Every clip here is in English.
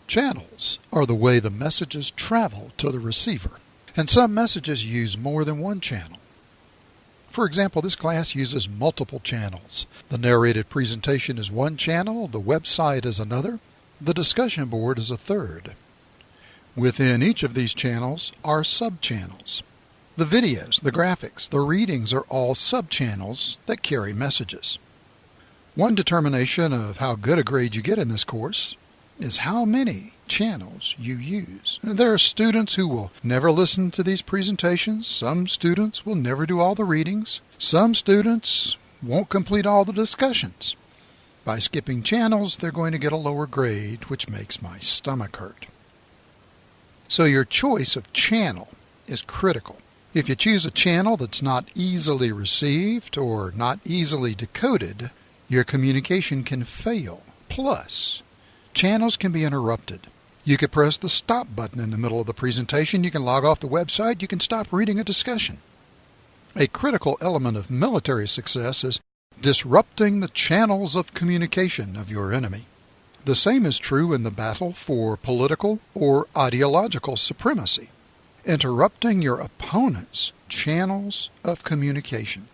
Channels are the way the messages travel to the receiver, and some messages use more than one channel. For example, this class uses multiple channels. The narrated presentation is one channel, the website is another, the discussion board is a third. Within each of these channels are sub-channels. The videos, the graphics, the readings are all sub-channels that carry messages. One determination of how good a grade you get in this course is how many channels you use. There are students who will never listen to these presentations. Some students will never do all the readings. Some students won't complete all the discussions. By skipping channels, they're going to get a lower grade, which makes my stomach hurt. So your choice of channel is critical. If you choose a channel that's not easily received or not easily decoded, your communication can fail. Plus, channels can be interrupted. You could press the stop button in the middle of the presentation. You can log off the website. You can stop reading a discussion. A critical element of military success is disrupting the channels of communication of your enemy. The same is true in the battle for political or ideological supremacy. Interrupting your opponent's channels of communication.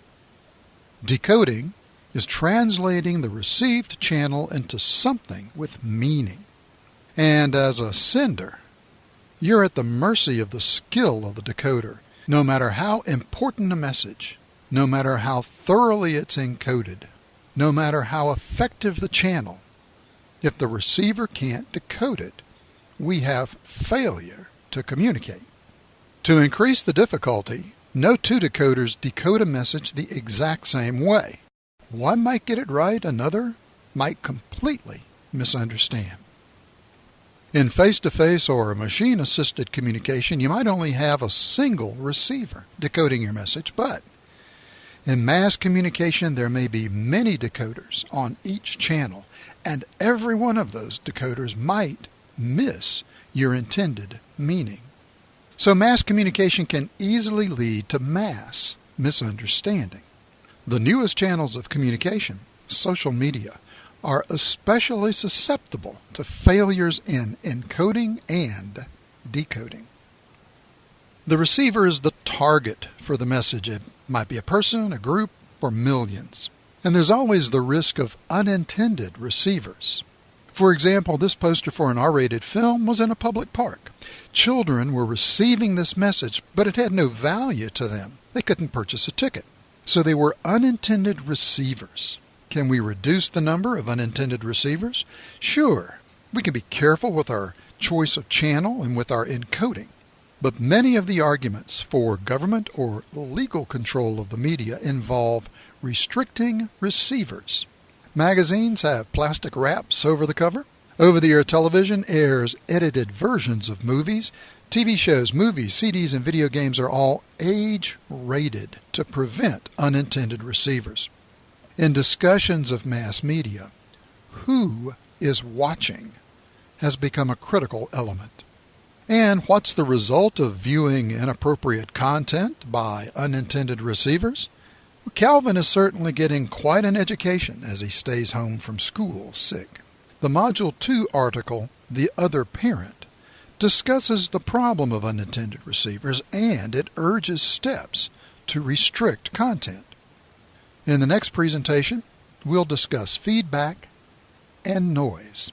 Decoding is translating the received channel into something with meaning. And as a sender, you're at the mercy of the skill of the decoder. No matter how important a message, no matter how thoroughly it's encoded, no matter how effective the channel, if the receiver can't decode it, we have failure to communicate. To increase the difficulty, no two decoders decode a message the exact same way. One might get it right, another might completely misunderstand. In face-to-face or machine-assisted communication, you might only have a single receiver decoding your message, but in mass communication, there may be many decoders on each channel, and every one of those decoders might miss your intended meaning. So mass communication can easily lead to mass misunderstanding. The newest channels of communication, social media, are especially susceptible to failures in encoding and decoding. The receiver is the target for the message. It might be a person, a group, or millions. And there's always the risk of unintended receivers. For example, this poster for an R-rated film was in a public park. Children were receiving this message, but it had no value to them. They couldn't purchase a ticket. So they were unintended receivers. Can we reduce the number of unintended receivers? Sure. We can be careful with our choice of channel and with our encoding. But many of the arguments for government or legal control of the media involve restricting receivers. Magazines have plastic wraps over the cover. Over-the-air television airs edited versions of movies. TV shows, movies, CDs, and video games are all age-rated to prevent unintended receivers. In discussions of mass media, who is watching has become a critical element. And what's the result of viewing inappropriate content by unintended receivers? Well, Calvin is certainly getting quite an education as he stays home from school sick. The Module 2 article, The Other Parent, discusses the problem of unintended receivers, and it urges steps to restrict content. In the next presentation, we'll discuss feedback and noise.